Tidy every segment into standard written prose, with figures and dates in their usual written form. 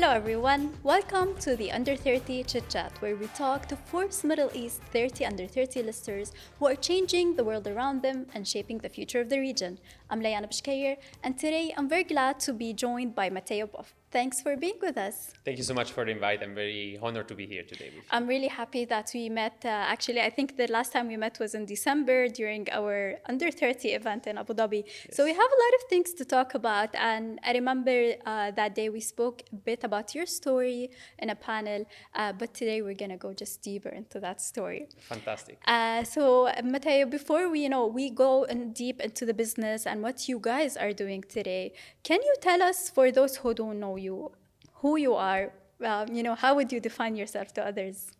Hello everyone, welcome to the Under 30 Chit-Chat, where we talk to Forbes Middle East 30 under 30 listers who are changing the world around them and shaping the future of the region. I'm Layan Abo Shkier, and today I'm very glad to be joined by Matteo Boffa. Thanks for being with us. Thank you so much for the invite. I'm very honored to be here today with you. I'm really happy that we met. Actually, I think the last time we met was in December during our Under 30 event in Abu Dhabi. Yes. So we have a lot of things to talk about. And I remember that day we spoke a bit about your story in a panel. But today we're going to go just deeper into that story. Fantastic. So Matteo, before we go in deep into the business and what you guys are doing today, can you tell us, for those who don't know you, who you are? How would you define yourself to others?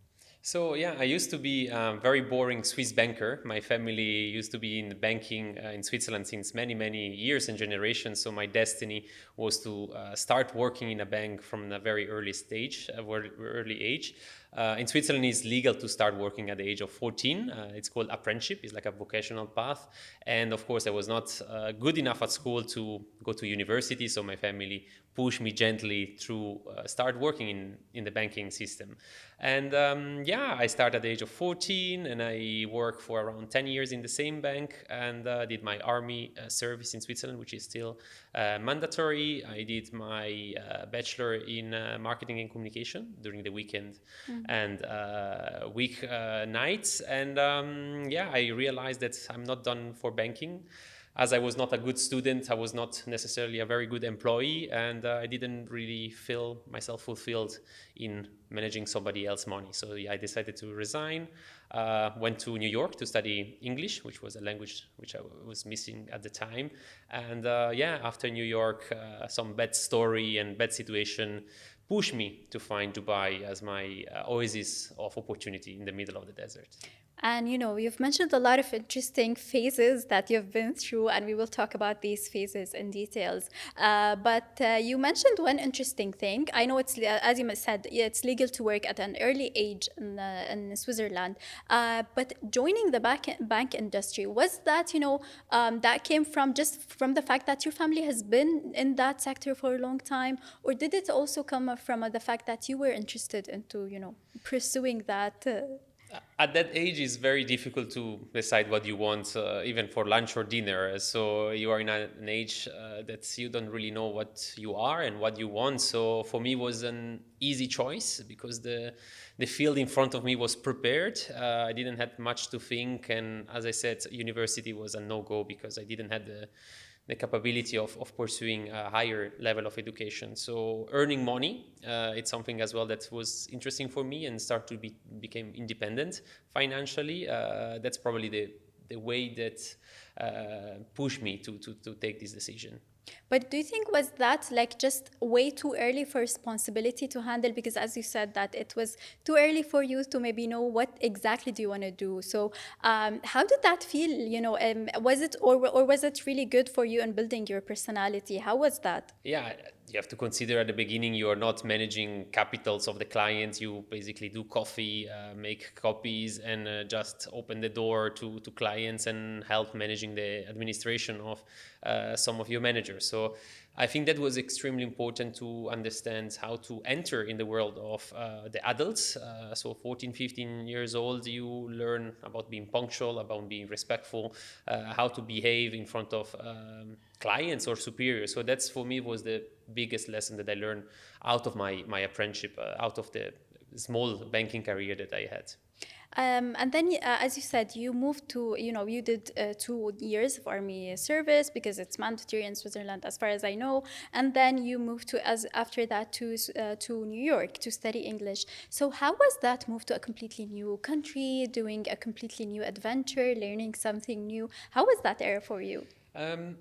So yeah, I used to be a very boring Swiss banker. My family used to be in banking in Switzerland since many, many years and generations. So my destiny was to start working in a bank from a very early stage, early age. In Switzerland, it's legal to start working at the age of 14. It's called apprenticeship. It's like a vocational path. And of course, I was not good enough at school to go to university. So my family pushed me gently through start working in the banking system. And I started at the age of 14 and I worked for around 10 years in the same bank and did my army service in Switzerland, which is still mandatory. I did my bachelor in marketing and communication during the weekend and week nights. And I realized that I'm not done for banking. As I was not a good student, I was not necessarily a very good employee, and I didn't really feel myself fulfilled in managing somebody else's money. So I decided to resign, went to New York to study English, which was a language which I was missing at the time. And after New York, some bad story and bad situation pushed me to find Dubai as my oasis of opportunity in the middle of the desert. And you've mentioned a lot of interesting phases that you've been through, and we will talk about these phases in details. But you mentioned one interesting thing. I know it's, as you said, it's legal to work at an early age in Switzerland. But joining the bank industry, was that, that came from just from the fact that your family has been in that sector for a long time? Or did it also come from the fact that you were interested into, pursuing that? At that age, it's very difficult to decide what you want, even for lunch or dinner. So you are in an age that you don't really know what you are and what you want. So for me, it was an easy choice because the field in front of me was prepared. I didn't have much to think. And as I said, university was a no-go because I didn't have the capability of pursuing a higher level of education. So earning money, it's something as well that was interesting for me and start to became independent financially. That's probably the way that pushed me to take this decision. But do you think was that like just way too early for responsibility to handle? Because as you said that it was too early for you to maybe know what exactly do you want to do. So how did that feel? Was it or was it really good for you in building your personality? How was that? Yeah, you have to consider at the beginning you are not managing capitals of the clients. You basically do coffee, make copies, and just open the door to clients and help managing the administration of some of your managers. So I think that was extremely important to understand how to enter in the world of the adults. So 14, 15 years old, you learn about being punctual, about being respectful, how to behave in front of clients or superiors. So that's for me was the biggest lesson that I learned out of my apprenticeship, out of the small banking career that I had. And then, as you said, you moved to, you did 2 years of army service because it's mandatory in Switzerland, as far as I know. And then you moved after that to New York to study English. So how was that move to a completely new country, doing a completely new adventure, learning something new? How was that era for you?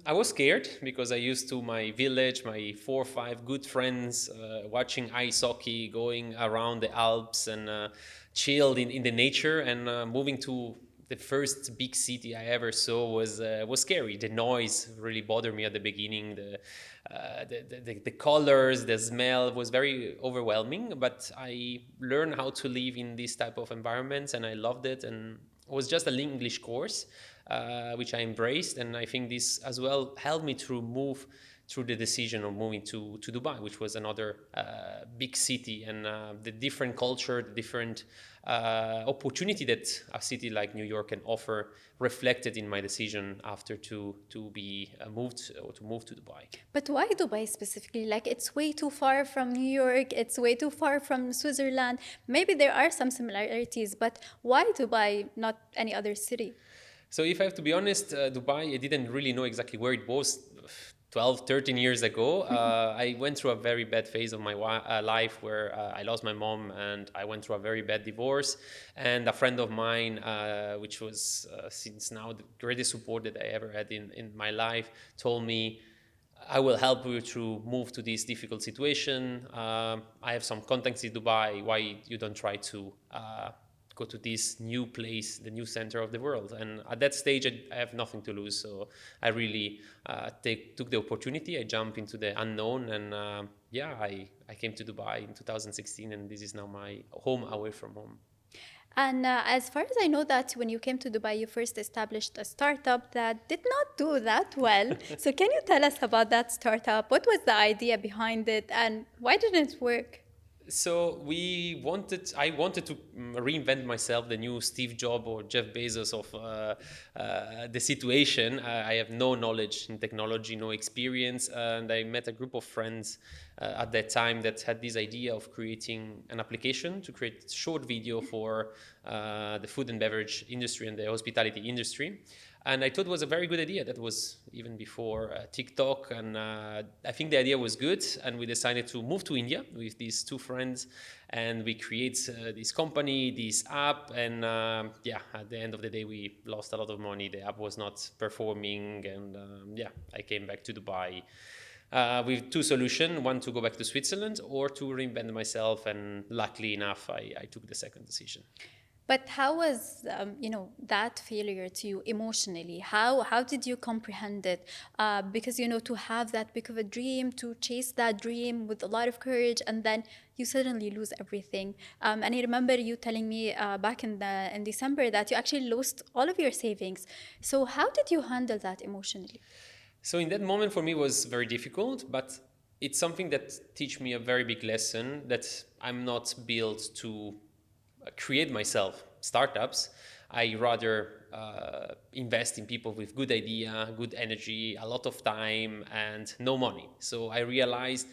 I was scared because I used to my village, my 4 or 5 good friends, watching ice hockey, going around the Alps and chilled in the nature, and moving to the first big city I ever saw was scary. The noise really bothered me at the beginning. The colors, the smell was very overwhelming, but I learned how to live in this type of environments and I loved it. And it was just an English course, which I embraced. And I think this as well helped me to move through the decision of moving to Dubai, which was another big city, and the different culture, the different opportunity that a city like New York can offer reflected in my decision after to be moved or to move to Dubai. But why Dubai specifically? Like, it's way too far from New York, it's way too far from Switzerland. Maybe there are some similarities, but why Dubai, not any other city? So if I have to be honest, Dubai, I didn't really know exactly where it was 12, 13 years ago. I went through a very bad phase of my life where I lost my mom and I went through a very bad divorce. And a friend of mine, which was since now the greatest support that I ever had in my life, told me, I will help you to move to this difficult situation. I have some contacts in Dubai. Why you don't try to go to this new place, the new center of the world? And at that stage, I have nothing to lose. So I really took the opportunity. I jumped into the unknown, and I came to Dubai in 2016, and this is now my home away from home. And as far as I know, that when you came to Dubai, you first established a startup that did not do that well. So can you tell us about that startup? What was the idea behind it, and why didn't it work? So I wanted to reinvent myself, the new Steve Jobs or Jeff Bezos of the situation. I have no knowledge in technology, no experience, and I met a group of friends at that time that had this idea of creating an application to create short video for the food and beverage industry and the hospitality industry. And I thought it was a very good idea. That was even before TikTok. And I think the idea was good. And we decided to move to India with these two friends. And we create this company, this app. And at the end of the day, we lost a lot of money. The app was not performing. And I came back to Dubai with two solutions: one to go back to Switzerland or to reinvent myself. And luckily enough, I took the second decision. But how was that failure to you emotionally? How did you comprehend it? Because to have that big of a dream, to chase that dream with a lot of courage, and then you suddenly lose everything. And I remember you telling me back in December that you actually lost all of your savings. So how did you handle that emotionally? So in that moment for me was very difficult, but it's something that teach me a very big lesson that I'm not built to create myself startups. I rather invest in people with good idea, good energy, a lot of time, and no money. So I realized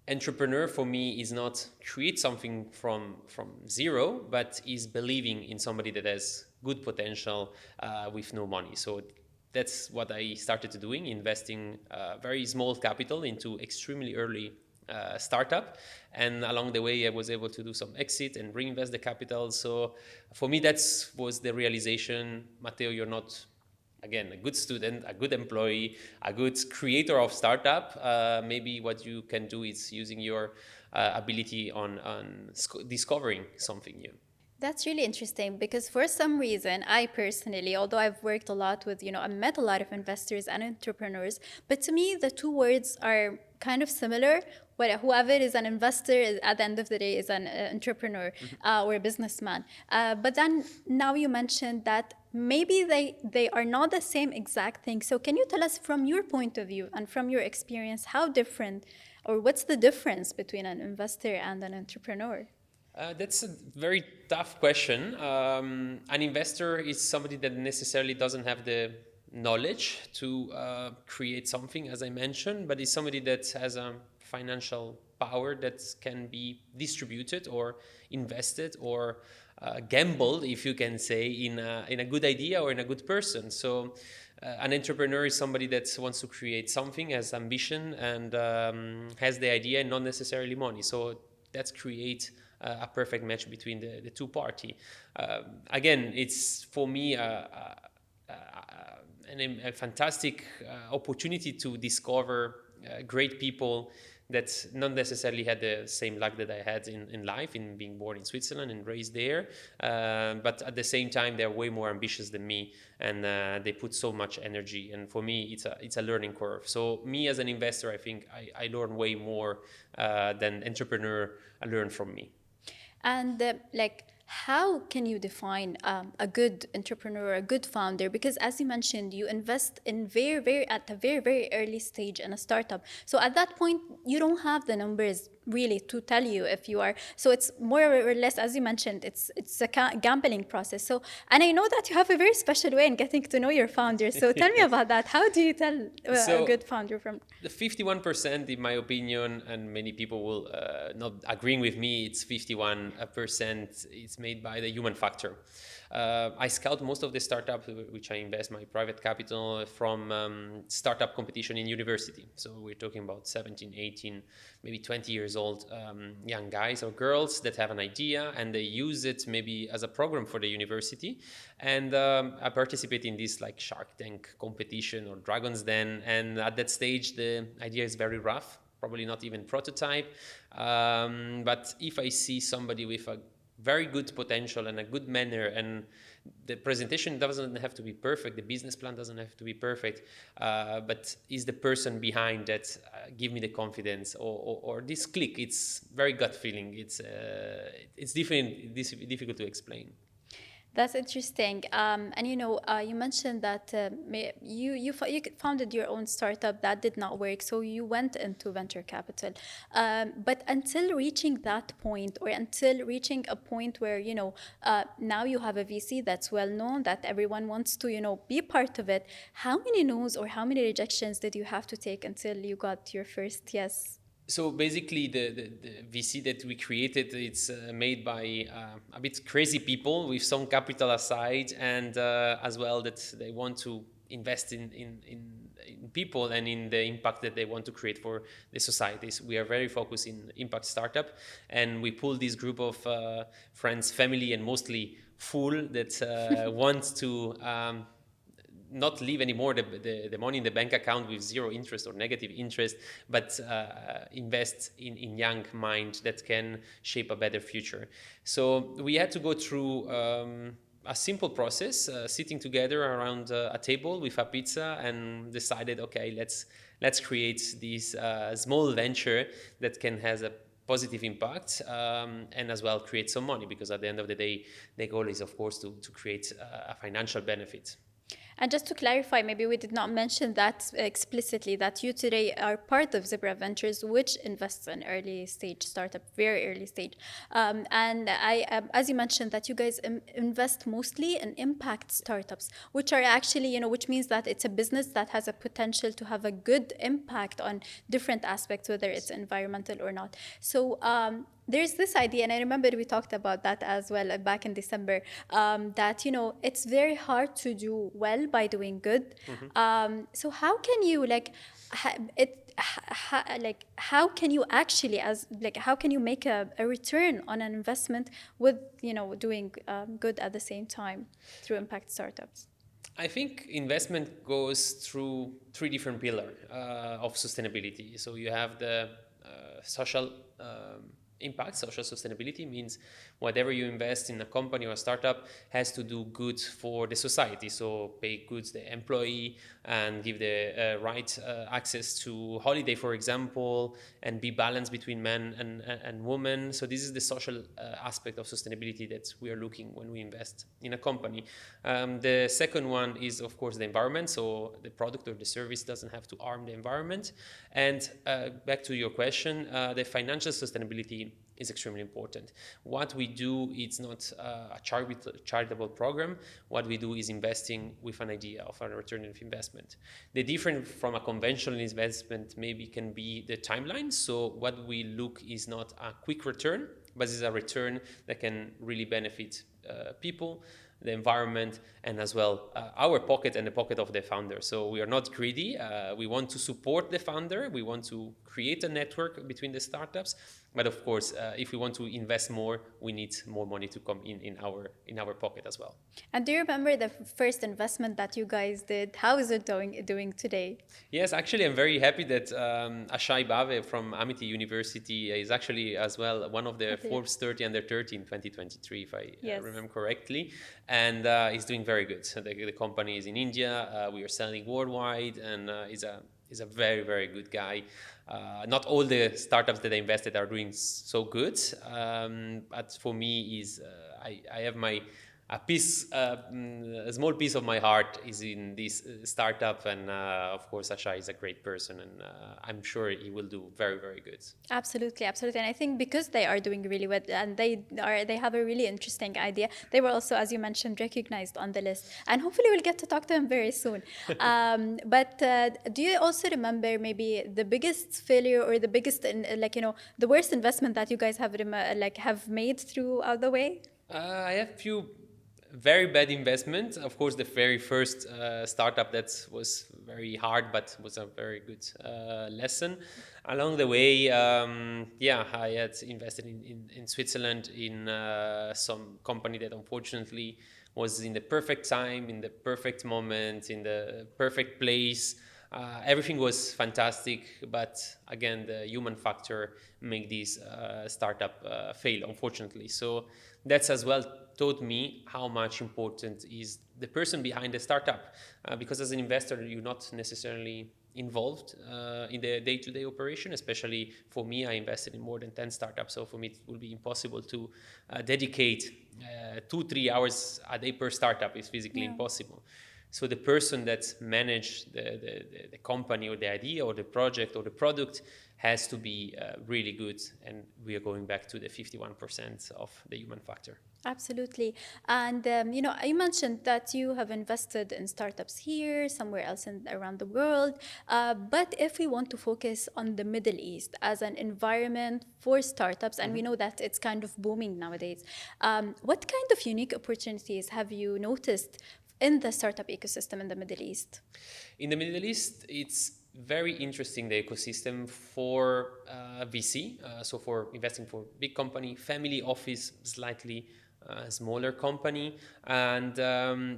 entrepreneur for me is not create something from zero, but is believing in somebody that has good potential with no money. So that's what I started doing, investing very small capital into extremely early startup, and along the way I was able to do some exit and reinvest the capital. So for me that was the realization: Matteo, you're not, again, a good student, a good employee, a good creator of startup. Maybe what you can do is using your ability on discovering something new. That's really interesting, because for some reason, I personally, although I've worked a lot with, I met a lot of investors and entrepreneurs, but to me, the two words are kind of similar. Whoever is an investor at the end of the day is an entrepreneur or a businessman. But then now you mentioned that maybe they are not the same exact thing. So can you tell us from your point of view and from your experience, how different, or what's the difference between an investor and an entrepreneur? That's a very tough question. An investor is somebody that necessarily doesn't have the knowledge to create something, as I mentioned, but is somebody that has a financial power that can be distributed or invested or gambled, if you can say, in a good idea or in a good person. So an entrepreneur is somebody that wants to create something, has ambition, and has the idea and not necessarily money. So that's create a perfect match between the two parties. Again, it's for me a fantastic opportunity to discover great people that not necessarily had the same luck that I had in life, in being born in Switzerland and raised there. But at the same time, they're way more ambitious than me, and they put so much energy. And for me, it's a learning curve. So me as an investor, I think I learn way more than entrepreneur learn from me. And How can you define a good entrepreneur, a good founder? Because as you mentioned, you invest in at a very early stage in a startup. So at that point, you don't have the numbers really to tell you if you are. So it's more or less, as you mentioned, it's a gambling process. So, and I know that you have a very special way in getting to know your founders. So tell me about that. How do you tell a So good founder from? the 51%, in my opinion, and many people will not agreeing with me, it's 51%, it's made by the human factor. I scout most of the startups, which I invest my private capital from startup competition in university. So we're talking about 17, 18, maybe 20 years old young guys or girls that have an idea and they use it maybe as a program for the university. And I participate in this like Shark Tank competition or Dragon's Den. And at that stage, the idea is very rough, probably not even prototype. But if I see somebody with a very good potential and a good manner, and the presentation doesn't have to be perfect, the business plan doesn't have to be perfect, but is the person behind that give me the confidence or this click. It's very gut feeling. It's difficult to explain. That's interesting. And you mentioned that you founded your own startup that did not work, so you went into venture capital. But until reaching that point, or until reaching a point where now you have a VC that's well known, that everyone wants to be part of it. How many no's or how many rejections did you have to take until you got your first yes? So basically, the VC that we created, it's made by a bit crazy people with some capital aside, and as well that they want to invest in people and in the impact that they want to create for the societies. We are very focused in impact startup, and we pull this group of friends, family, and mostly fool that want to not leave anymore the money in the bank account with zero interest or negative interest, but invest in young mind that can shape a better future. So we had to go through a simple process, sitting together around a table with a pizza, and decided, okay, let's create this small venture that can has a positive impact, and as well create some money, because at the end of the day, the goal is, of course, to create a financial benefit. And just to clarify, maybe we did not mention that explicitly, that you today are part of Zebra Ventures, which invests in early stage startup, very early stage. And as you mentioned, that you guys invest mostly in impact startups, which are actually, which means that it's a business that has a potential to have a good impact on different aspects, whether it's environmental or not. So there's this idea, and I remember we talked about that as well back in December, that it's very hard to do well by doing good. So how can you how can you actually how can you make a return on an investment with doing good at the same time through impact startups? I think investment goes through three different pillars of sustainability. So you have the social impact. Social sustainability means whatever you invest in a company or a startup has to do good for the society. So pay goods the employee and give the right access to holiday, for example, and be balanced between men and women. So this is the social aspect of sustainability that we are looking when we invest in a company. The second one is, of course, the environment. So the product or the service doesn't have to harm the environment. And back to your question, the financial sustainability is extremely important. What we do, it's not a charitable program. What we do is investing with an idea of a return of investment. The difference from a conventional investment maybe can be the timeline. So what we look is not a quick return, but is a return that can really benefit people, the environment, and as well our pocket and the pocket of the founder. So we are not greedy. We want to support the founder. We want to create a network between the startups. But of course, if we want to invest more, we need more money to come in our pocket as well. And do you remember the first investment that you guys did? How is it doing today? Yes, actually, I'm very happy that Ashai Bave from Amity University is actually as well one of the Forbes 30 under 30 in 2023, if I remember correctly, and is doing very good. So the company is in India. We are selling worldwide, and is a is a very, very good guy. Not all the startups that I invested are doing so good, but for me, I have a small piece of my heart is in this startup, and of course, Asha is a great person, and I'm sure he will do very, very good. Absolutely, absolutely. And I think because they are doing really well and they have a really interesting idea, they were also, as you mentioned, recognized on the list. And hopefully we'll get to talk to them very soon. But do you also remember maybe the biggest failure or the biggest, the worst investment that you guys have made throughout the way? I have few very bad investment. Of course, the very first startup that was very hard, but was a very good lesson. Along the way, I had invested in Switzerland in some company that unfortunately was in the perfect time, in the perfect moment, in the perfect place. Everything was fantastic, but again, the human factor made this startup fail, unfortunately. So that's as well taught me how much important is the person behind the startup, because as an investor, you're not necessarily involved in the day-to-day operation. Especially for me, I invested in more than 10 startups, so for me it will be impossible to dedicate 2-3 hours a day per startup. It's physically impossible. So the person that managed the company or the idea or the project or the product has to be really good. And we are going back to the 51% of the human factor. Absolutely. And, you mentioned that you have invested in startups here, somewhere else around the world. But if we want to focus on the Middle East as an environment for startups, and we know that it's kind of booming nowadays, what kind of unique opportunities have you noticed in the startup ecosystem in the Middle East? In the Middle East, it's very interesting, the ecosystem for VC, so for investing for big company, family office, slightly smaller company, and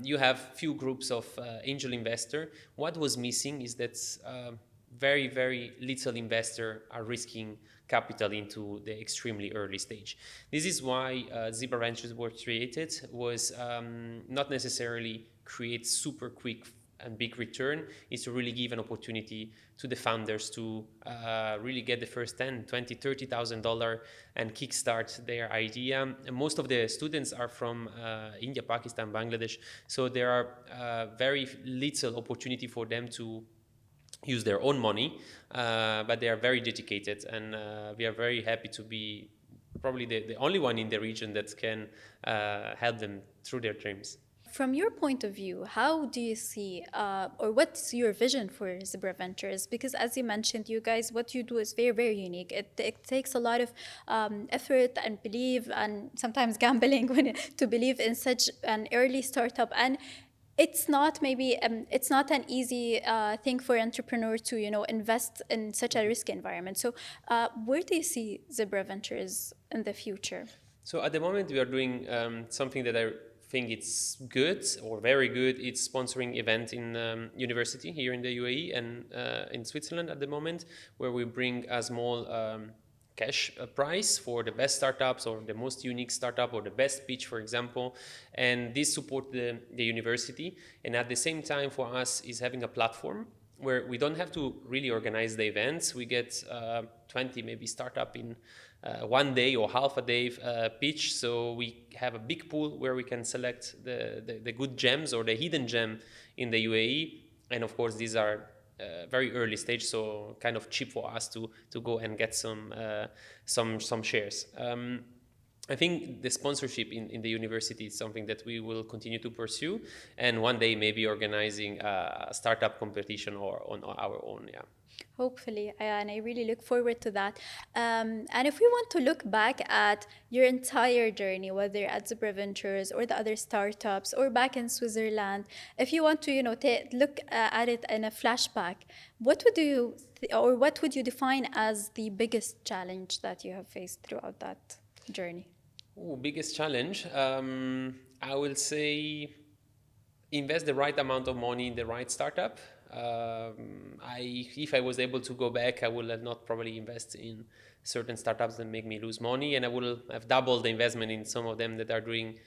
you have few groups of angel investor. What was missing is that very, very little investor are risking capital into the extremely early stage. This is why Zebra Ventures were created, was not necessarily create super quick and big return, is to really give an opportunity to the founders to really get the first 10, 20, $30,000 and kickstart their idea. And most of the students are from India, Pakistan, Bangladesh, so there are very little opportunity for them to use their own money, but they are very dedicated, and we are very happy to be probably the only one in the region that can help them through their dreams. From your point of view, how do you see, or what's your vision for Zebra Ventures? Because as you mentioned, you guys, what you do is very, very unique. It takes a lot of effort and belief, and sometimes gambling to believe in such an early startup. And it's not it's not an easy thing for an entrepreneur to invest in such a risky environment. So where do you see Zebra Ventures in the future? So at the moment we are doing something that I think it's good or very good. It's sponsoring event in university here in the UAE and in Switzerland at the moment, where we bring a small cash prize for the best startups or the most unique startup or the best pitch, for example. And this support the university. And at the same time for us is having a platform where we don't have to really organize the events. We get 20 maybe startup in one day or half a day pitch. So we have a big pool where we can select the good gems or the hidden gem in the UAE. And of course, these are very early stage, so kind of cheap for us to go and get some shares. I think the sponsorship in the university is something that we will continue to pursue, and one day maybe organizing a startup competition or on our own. Yeah. Hopefully, and I really look forward to that. And if we want to look back at your entire journey, whether at Zebra Ventures or the other startups or back in Switzerland, if you want to, look at it in a flashback, what would what would you define as the biggest challenge that you have faced throughout that journey? Ooh, biggest challenge, I will say invest the right amount of money in the right startup. If I was able to go back, I would not probably invest in certain startups that make me lose money, and I would have doubled the investment in some of them that are doing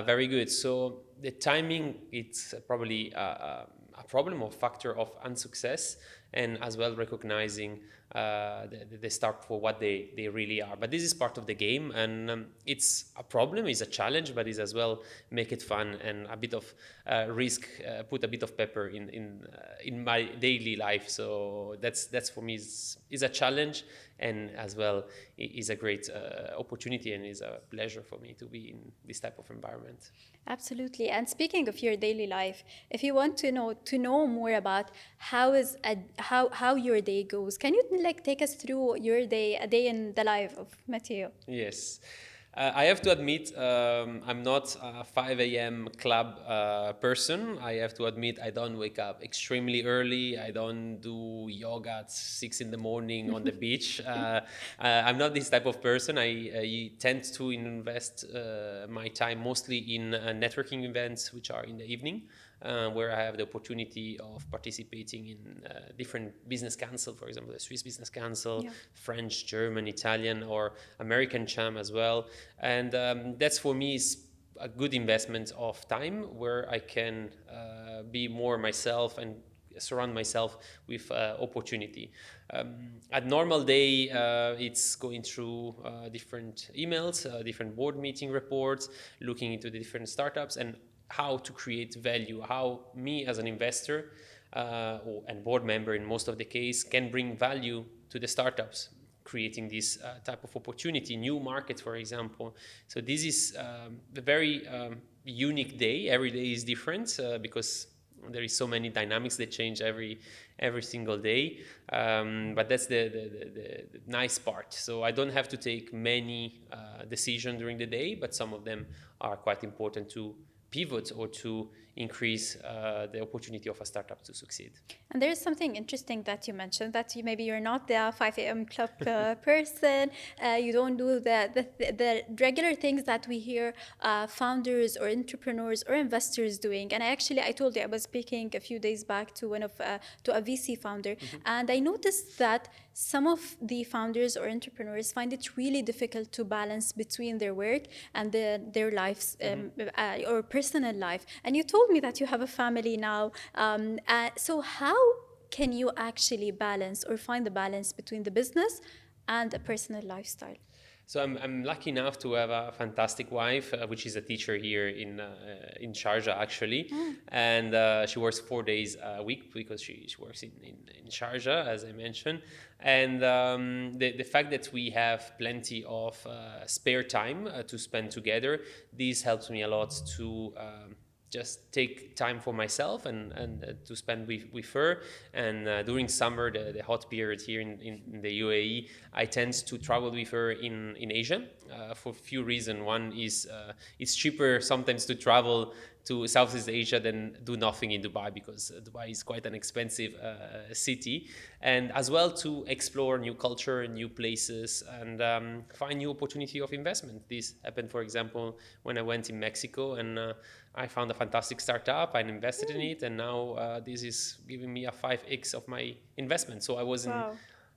very good. So the timing, it's probably a problem or factor of unsuccess, and as well recognizing the start for what they really are. But this is part of the game, and it's a problem, it's a challenge, but it's as well make it fun and a bit of risk, put a bit of pepper in my daily life. So that's for me is a challenge, and as well is a great opportunity, and is a pleasure for me to be in this type of environment. Absolutely. And speaking of your daily life, if you want to know more about how your day goes, can you like take us through your day, a day in the life of Matteo? Yes. I have to admit, I'm not a 5 a.m. club person. I have to admit, I don't wake up extremely early. I don't do yoga at 6 in the morning on the beach. I'm not this type of person. I tend to invest my time mostly in networking events, which are in the evening. Where I have the opportunity of participating in different business council, for example, the Swiss Business Council, yeah. French, German, Italian, or American CHAM as well. And that's for me is a good investment of time where I can be more myself and surround myself with opportunity. At normal day, it's going through different emails, different board meeting reports, looking into the different startups and how to create value, how me as an investor and board member in most of the case can bring value to the startups, creating this type of opportunity, new markets, for example. So this is a very unique day. Every day is different because there is so many dynamics that change every single day. But that's the nice part. So I don't have to take many decisions during the day, but some of them are quite important to pivot or to increase the opportunity of a startup to succeed. And there's something interesting that you mentioned, that maybe you're not the 5 a.m. club person. You don't do the regular things that we hear founders or entrepreneurs or investors doing. And I told you, I was speaking a few days back to to a VC founder, and I noticed that some of the founders or entrepreneurs find it really difficult to balance between their work and their lives or personal life. And you told me that you have a family now. So how can you actually balance or find the balance between the business and a personal lifestyle? So I'm lucky enough to have a fantastic wife, which is a teacher here in Sharjah actually, and she works 4 days a week because she works in Sharjah, as I mentioned, and the fact that we have plenty of spare time to spend together, this helps me a lot to just take time for myself and to spend with her. And during summer, the hot period here in the UAE, I tend to travel with her in Asia for a few reasons. One is it's cheaper sometimes to travel to Southeast Asia than do nothing in Dubai, because Dubai is quite an expensive city, and as well to explore new culture, new places, and find new opportunity of investment. This happened, for example, when I went in Mexico, and I found a fantastic startup, I invested in it, and now this is giving me a 5x of my investment. So I was in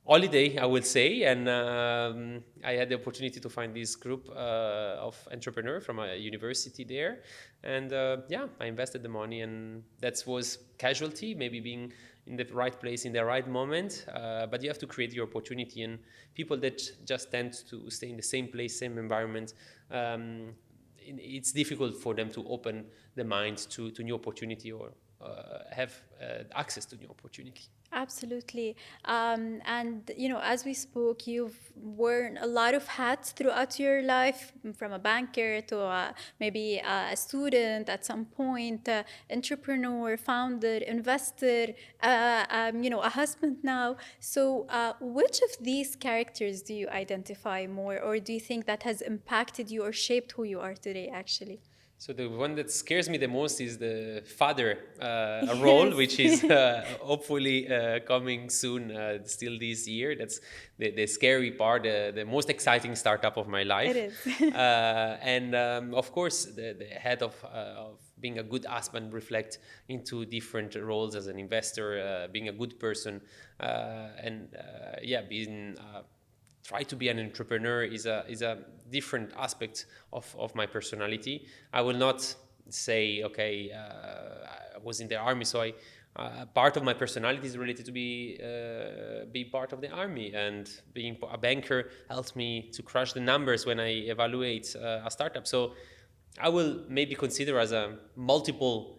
holiday, I would say, and I had the opportunity to find this group of entrepreneurs from a university there, and I invested the money, and that was casualty, maybe being in the right place in the right moment, but you have to create your opportunity, and people that just tend to stay in the same place, same environment, it's difficult for them to open the mind to new opportunity or have access to new opportunity. Absolutely. And, as we spoke, you've worn a lot of hats throughout your life, from a banker to maybe a student at some point, entrepreneur, founder, investor, a husband now. So which of these characters do you identify more, or do you think that has impacted you or shaped who you are today, actually? So the one that scares me the most is the father role, which is hopefully coming soon, still this year. That's the scary part, the most exciting startup of my life. It is. And of course, the head of being a good husband reflect into different roles as an investor, being a good person, being try to be an entrepreneur is a different aspect of my personality. I will not say, okay, I was in the army, so part of my personality is related to be part of the army, and being a banker helps me to crush the numbers when I evaluate a startup. So I will maybe consider as a multiple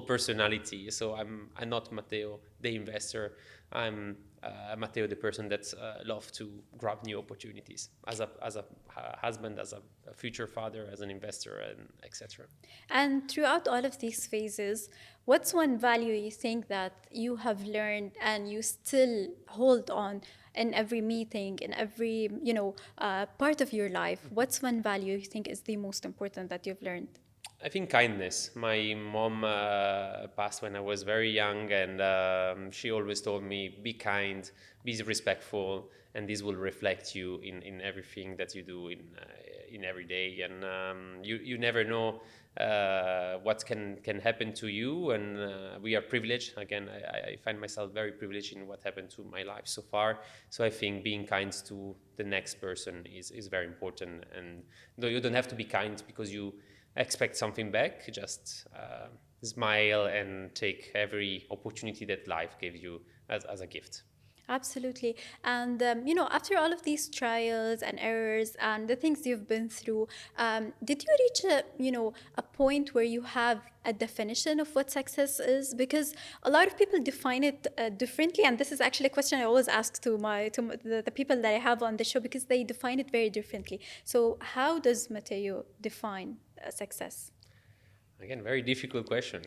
personality. So I'm not Matteo the investor. I'm Matteo the person that's love to grab new opportunities as a husband, as a future father, as an investor, and etc. And throughout all of these phases, what's one value you think that you have learned and you still hold on in every meeting, in every, part of your life? What's one value you think is the most important that you've learned? I think kindness. My mom passed when I was very young, and she always told me, be kind, be respectful, and this will reflect you in everything that you do in every day. And you never know what can happen to you, and we are privileged. Again, I find myself very privileged in what happened to my life so far. So I think being kind to the next person is very important. And though you don't have to be kind because you expect something back, just smile and take every opportunity that life gives you as a gift. Absolutely. And, after all of these trials and errors and the things you've been through, did you reach a point where you have a definition of what success is? Because a lot of people define it differently. And this is actually a question I always ask the people that I have on the show, because they define it very differently. So how does Matteo define success? Again, very difficult question.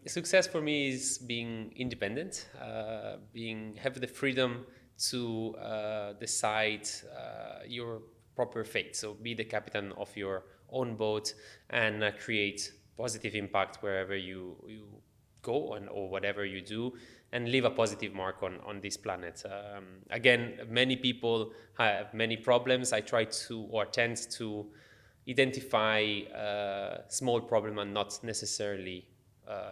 Success for me is being independent, have the freedom to decide your proper fate. So be the captain of your own boat and create positive impact wherever you go or whatever you do, and leave a positive mark on this planet. Again, many people have many problems. I try to, or tend to, identify small problem and not necessarily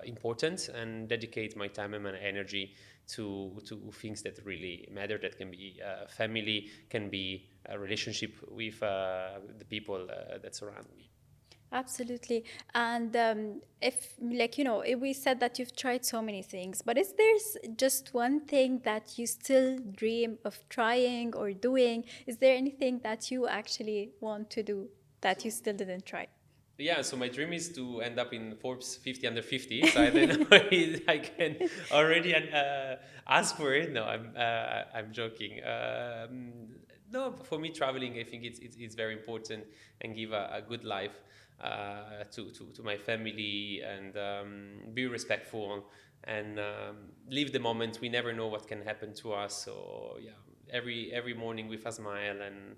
important, and dedicate my time and my energy to things that really matter. That can be family, can be a relationship with the people that surround me. Absolutely. And if, we said that you've tried so many things, but is there just one thing that you still dream of trying or doing? Is there anything that you actually want to do that you still didn't try? Yeah, so my dream is to end up in Forbes 50 under 50. So I don't know if I can already ask for it. No, I'm joking. No, for me, traveling, I think it's very important, and give a good life to my family, and be respectful, and live the moment. We never know what can happen to us. So yeah, every morning with a smile, and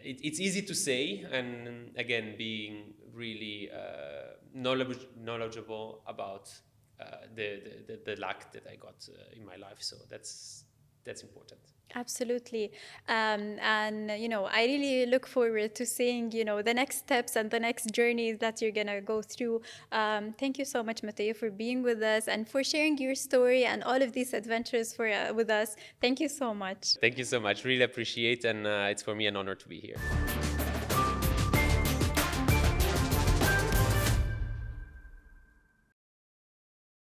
it's easy to say, and again, being really knowledgeable about the luck that I got in my life. So that's important. Absolutely. And, I really look forward to seeing, the next steps and the next journeys that you're going to go through. Thank you so much, Matteo, for being with us and for sharing your story and all of these adventures with us. Thank you so much. Thank you so much. Really appreciate, and it's for me an honor to be here.